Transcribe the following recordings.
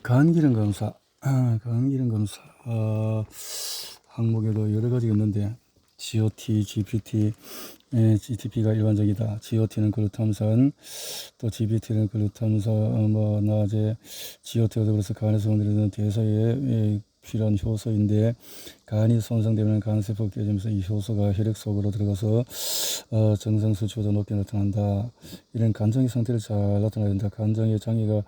간기능 검사, 간기능 검사 항목에도 여러 가지가 있는데 GOT, GPT, GTP가 일반적이다. GOT는 글루탐산, 또 GPT는 글루탐산, 낮에 GOT가 더불어서 간에서 만들어지는 대사에 필요한 효소인데 간이 손상되면 간세포가 깨지면서 이 효소가 혈액 속으로 들어가서 정상 수치보다 높게 나타난다. 이런 간장의 상태를 잘 나타나야 된다. 간장의 장애가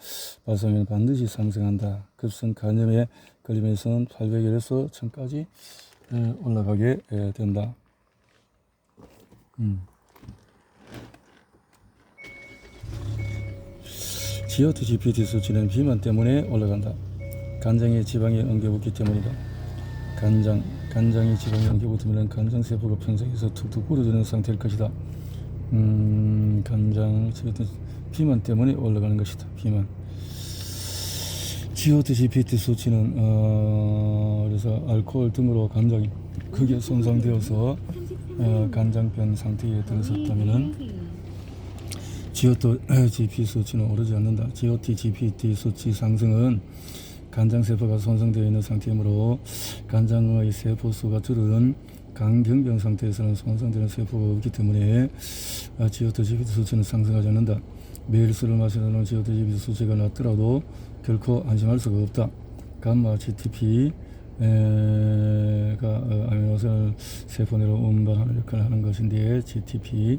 발생하면 반드시 상승한다. 급성 간염에 걸리면서는 800에서 1000까지 올라가게 된다. GOT, GPT 수치는 비만 때문에 올라간다. 간장에 지방이 엉겨붙기 때문이다. 간장에 지방이 엉겨붙으면 간장세포가 평생에서 툭툭 부러지는 상태일 것이다. 간장, 비만 때문에 올라가는 것이다. 비만. GOT, GPT 수치는 그래서 알코올 등으로 간장이 크게 손상되어서 간장변 상태에 들어섰다면은 GOT, GPT 수치는 오르지 않는다. GOT, GPT 수치 상승은 간장세포가 손상되어 있는 상태이므로 간장의 세포수가 줄은 간경병 상태에서는 손상되는 세포가 없기 때문에 GOT, GPT 수치는 상승하지 않는다. 매일 술을 마시는 GOT, GPT 수치가 낮더라도 결코 안심할 수가 없다. 감마 GTP가 아미노산을 세포 내로 운반하는 역할을 하는 것인데 GTP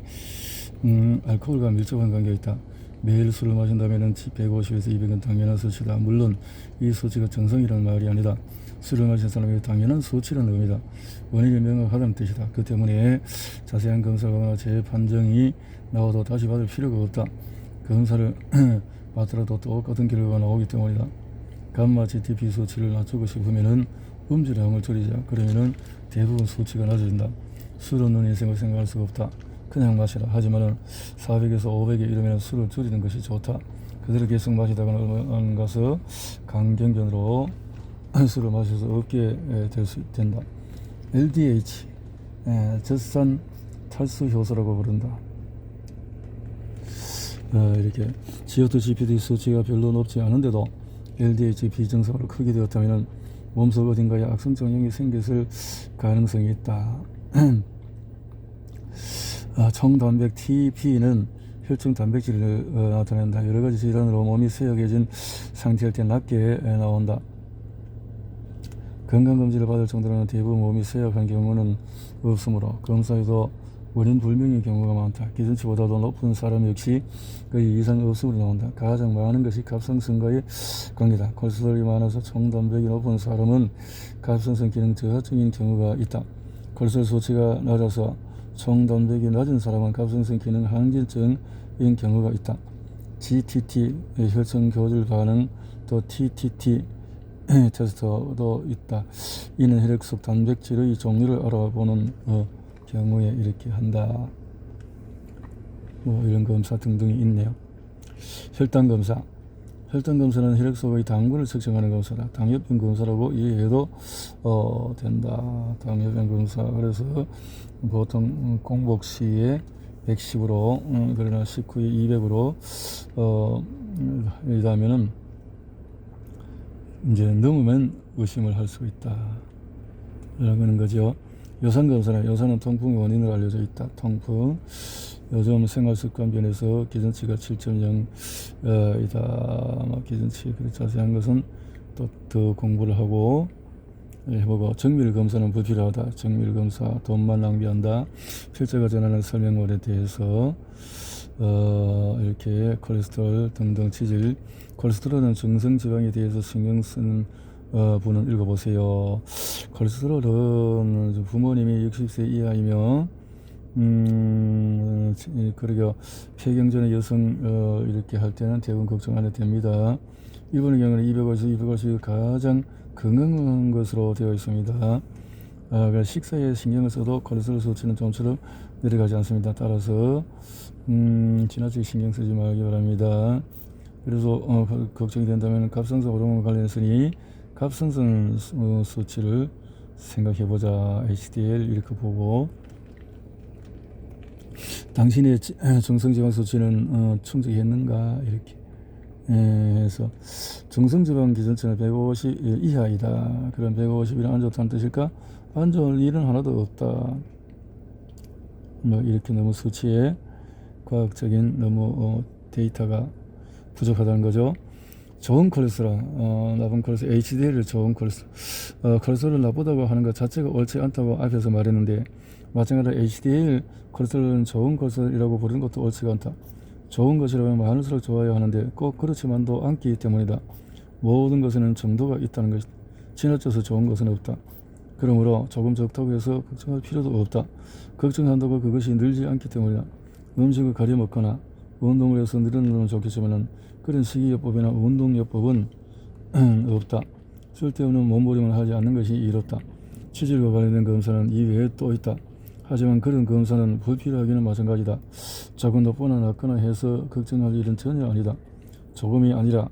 알코올과 밀접한 관계가 있다. 매일 술을 마신다면 150에서 200은 당연한 수치다. 물론 이 수치가 정상이라는 말이 아니다. 술을 마신 사람에게 당연한 수치라는 의미다. 원인이 명확하다는 뜻이다. 그 때문에 자세한 검사가 재판정이 나와도 다시 받을 필요가 없다. 검사를 받더라도 똑같은 결과가 나오기 때문이다. 감마 GTP 수치를 낮추고 싶으면은 음주량을 줄이자. 그러면은 대부분 수치가 낮아진다. 술 없는 인생을 생각할 수가 없다. 그냥 마시라. 하지만은 400에서 500에 이르면 술을 줄이는 것이 좋다. 그대로 계속 마시다가는 어느 가서 강경변으로 술을 마실 수 없게 될 수 된다. LDH, 젖산 탈수 효소라고 부른다. 이렇게 GOT, GPT 수치가 별로 높지 않은데도 LDH 비정상으로 크게 되었다면 몸속 어딘가에 악성 영향이 생겼을 가능성이 있다. 청단백 TP는 혈중 단백질을 나타낸다. 여러 가지 질환으로 몸이 쇠약해진 상태일 때 낮게 나온다. 건강검진을 받을 정도로는 대부분 몸이 쇠약한 경우는 없으므로 검사에도 원인 불명의 경우가 많다. 기준치보다도 높은 사람 역시 거의 이상 없음으로 나온다. 가장 많은 것이 갑상선과의 관계다. 콜레스테롤이 많아서 총단백이 높은 사람은 갑상선 기능 저하증인 경우가 있다. 콜레스테롤 수치가 낮아서 총단백이 낮은 사람은 갑상선 기능 항진증인 경우가 있다. GTT 혈청 교질 반응, 또 TTT 테스트도 있다. 이는 혈액 속 단백질의 종류를 알아보는 경우에 이렇게 한다. 이런 검사 등등이 있네요. 혈당검사. 혈당검사는 혈액 속의 당분을 측정하는 검사다. 당뇨병 검사라고 이해해도 된다. 당뇨병 검사. 그래서 보통 공복 시에 110으로 그러나 식후에 200으로 이러면은 이제 넘으면 의심을 할 수 있다. 라는 거죠. 요산검사는 요산은 통풍의 원인으로 알려져 있다. 통풍. 요즘 생활습관 변에서 기준치가 7.0 이다. 기준치 그렇게 자세한 것은 또 더 공부를 하고 해보고. 정밀검사는 불필요하다. 정밀검사 돈만 낭비한다. 필자가 전하는 설명문에 대해서 이렇게 콜레스테롤 등등 지질. 콜레스테롤은 정성지방에 대해서 신경 쓰는 분은 읽어보세요. 콜레스테롤은 부모님이 60세 이하이며 그러게 폐경전의 여성 이렇게 할 때는 대부분 걱정 안 해도 됩니다. 이번의 경우는 250이 가장 건강한 것으로 되어 있습니다. 식사에 신경을 써도 콜레스테롤 수치는 좀처럼 내려가지 않습니다. 따라서 지나치게 신경 쓰지 말기 바랍니다. 그래서 걱정이 된다면 갑상선 호르몬 관련해서니 갑상선 수치를 생각해보자. HDL 이렇게 보고 당신의 정성지방 수치는 충족했는가 이렇게 해서 중성지방 기준치는 150 이하이다. 그럼 150이란 안 좋다는 뜻일까? 안 좋을 일은 하나도 없다. 뭐 이렇게 너무 수치에 과학적인 너무 데이터가 부족하다는 거죠. 좋은 콜레스테롤, 나쁜 콜레스테롤, HDL을 좋은 콜레스테롤, 콜레스테롤을 나쁘다고 하는 것 자체가 옳지 않다고 앞에서 말했는데, 마찬가지로 HDL 콜레스테롤은 좋은 콜레스테롤이라고 부르는 것도 옳지가 않다. 좋은 것이라면 많을수록 좋아야 하는데 꼭 그렇지만도 않기 때문이다. 모든 것에는 정도가 있다는 것이다. 지나쳐서 좋은 것은 없다. 그러므로 조금 적다고 해서 걱정할 필요도 없다. 걱정한다고 그것이 늘지 않기 때문이다. 음식을 가려 먹거나 운동을 해서 늘어나면 좋겠지만 그런 식이요법이나 운동요법은 없다. 쓸데없는 몸부림을 하지 않는 것이 이롭다. 치질과 관련된 검사는 이외에 또 있다. 하지만 그런 검사는 불필요하기는 마찬가지다. 조금 높거나 낮거나 해서 걱정할 일은 전혀 아니다. 조금이 아니라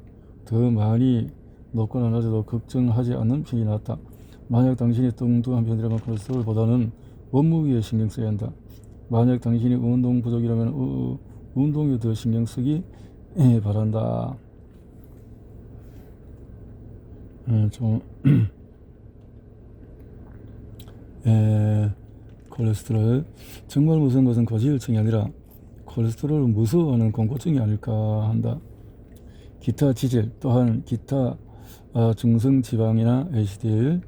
더 많이 높거나 낮아도 걱정하지 않는 편이 낫다. 만약 당신이 뚱뚱한 편이라면 콜레스테롤보다는 몸무게에 신경 써야 한다. 만약 당신이 운동 부족이라면 운동에 더 신경 쓰기 바란다. 콜레스테롤 정말 무서운 것은 고지혈증이 아니라 콜레스테롤을 무서워하는 공포증이 아닐까 한다. 기타 지질 또한 기타 중성지방이나 HDL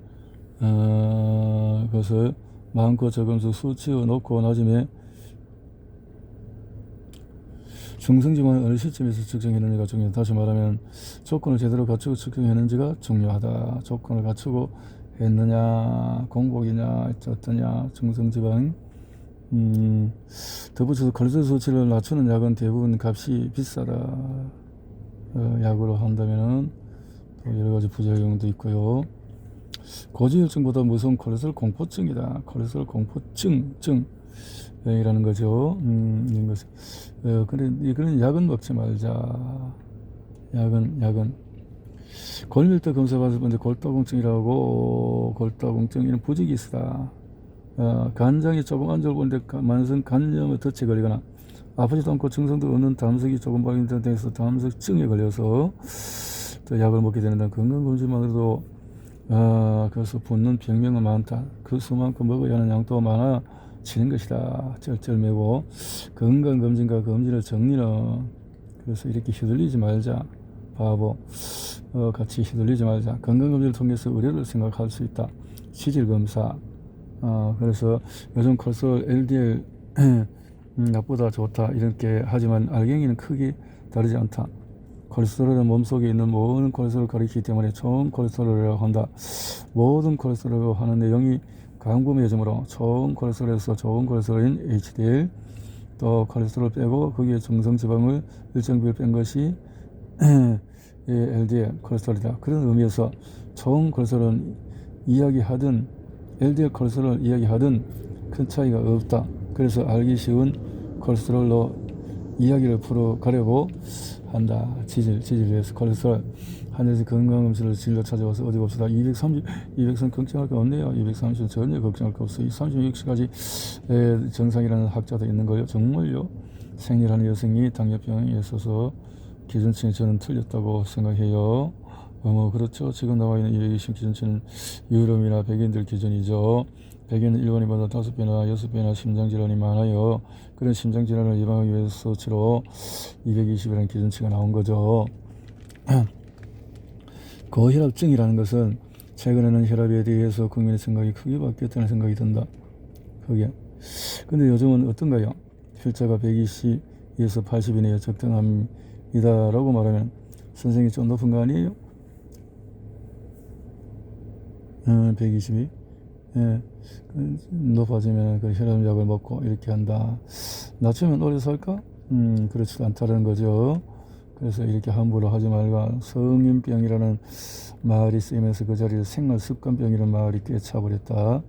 그것을 많고 적음수 수치의 높고 낮음에 중성지방을 어느 시점에서 측정했는지가 중요하다. 다시 말하면 조건을 제대로 갖추고 측정했는지가 중요하다. 조건을 갖추고 했느냐, 공복이냐, 어떠냐, 중성지방. 덧붙여서 콜레스테롤 수치를 낮추는 약은 대부분 값이 비싸다. 약으로 한다면은 또 여러 가지 부작용도 있고요. 고지혈증보다 무서운 콜레스테롤 공포증이다. 콜레스테롤 공포증이라는 거죠. 이런 것. 그래, 그런 약은 먹지 말자. 약은. 골밀도 검사 받을 때 골다공증이라고, 골다공증, 부직이 있다. 간장이 조금 안 좋은데 만성 간염의 덫에 걸리거나 아프지도 않고 증상도 없는 담석이 조금 발견된 데서 담석증에 걸려서 또 약을 먹게 되는데 건강검진만으로도 그래서 붙는 병명은 많다. 그 수만큼 먹어야 하는 양도 많아지는 것이다. 쩔쩔매고 건강검진과 검진의 정리는 그래서 이렇게 휘둘리지 말자. 바보 같이 휘둘리지 말자. 건강검진을 통해서 의료를 생각할 수 있다. 치질검사 그래서 요즘 콜레스테롤 LDL 나쁘다 좋다 이렇게 하지만 알갱이는 크게 다르지 않다. 콜레스테롤은 몸속에 있는 모든 콜레스테롤을 가리키기 때문에 좋은 콜레스테롤이라고 한다. 모든 콜레스테롤이라고 하는 내용이 광범위해지므로 좋은 콜레스테롤에서 좋은 콜레스테롤인 HDL 또 콜레스테롤 빼고 거기에 중성지방을 일정 비율 뺀 것이 LDL 콜레스테롤이다. 그런 의미에서 좋은 콜레스테롤은 이야기하든 LDL 콜레스테롤 이야기하든 큰 차이가 없다. 그래서 알기 쉬운 콜레스테롤로 이야기를 풀어가려고 한다. 지질에서 콜레스테롤 하늘에서 건강검진을 진료 찾아와서 어디 봅시다. 230 걱정할 거 없네요. 230 전혀 걱정할 거 없어요. 36시까지 정상이라는 학자도 있는 거예요. 정말요. 생리하는 여성이 당뇨병에 있어서 기준치는 저는 틀렸다고 생각해요. 그렇죠. 지금 나와 있는 220 기준치는 유럽이나 백인들 기준이죠. 백인은 일본인보다 5배나 6배나 심장질환이 많아요. 그런 심장질환을 예방하기 위해서 수치로 220이라는 기준치가 나온 거죠. 고혈압증이라는 것은 최근에는 혈압에 대해서 국민의 생각이 크게 바뀌었다는 생각이 든다. 그게. 근데 요즘은 어떤가요? 혈자가 120에서 80이네요. 적당합니다라고 말하면 선생님이 좀 높은 거 아니에요? 120이 높아지면 그 혈압약을 먹고 이렇게 한다. 낮추면 오래 살까? 그렇지도 않다는 거죠. 그래서 이렇게 함부로 하지 말고 성인병이라는 말이 쓰이면서 그 자리에 생활습관병이라는 말이 꿰차버렸다.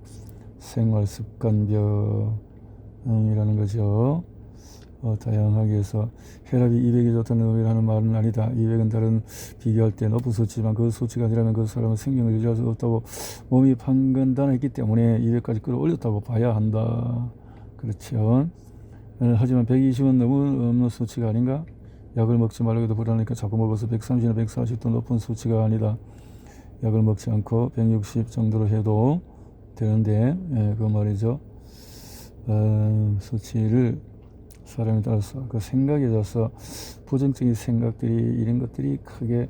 생활습관병이라는 거죠. 다양하게 해서 혈압이 200이 좋다는 의미라는 말은 아니다. 200은 다른 비교할 때 높은 수치지만 그 수치가 아니라면 그 사람은 생명을 유지할 수 없다고 몸이 판단했기 때문에 200까지 끌어올렸다고 봐야 한다. 그렇죠. 하지만 120은 너무 없는 수치가 아닌가? 약을 먹지 말라고 해도 불안하니까 자꾸 먹어서 130이나 140도 높은 수치가 아니다. 약을 먹지 않고 160 정도로 해도 되는데, 그 말이죠. 수치를 사람에 따라서 그 생각에 따라서 부정적인 생각들이 이런 것들이 크게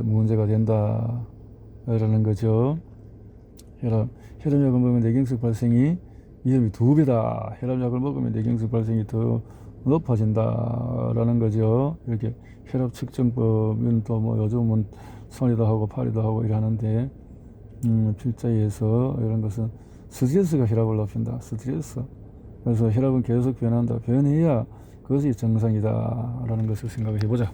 문제가 된다라는 거죠. 혈압약을 먹으면 뇌경색 발생이 위험이 2배다. 혈압약을 먹으면 뇌경색 발생이 더 높아진다라는 거죠. 이렇게 혈압 측정법은 또 뭐 요즘은 손이도 하고 팔이도 하고 이러는데, 필자에서 이런 것은 스트레스가 혈압을 높인다. 스트레스. 그래서 혈압은 계속 변한다. 변해야 그것이 정상이다라는 것을 생각해 보자.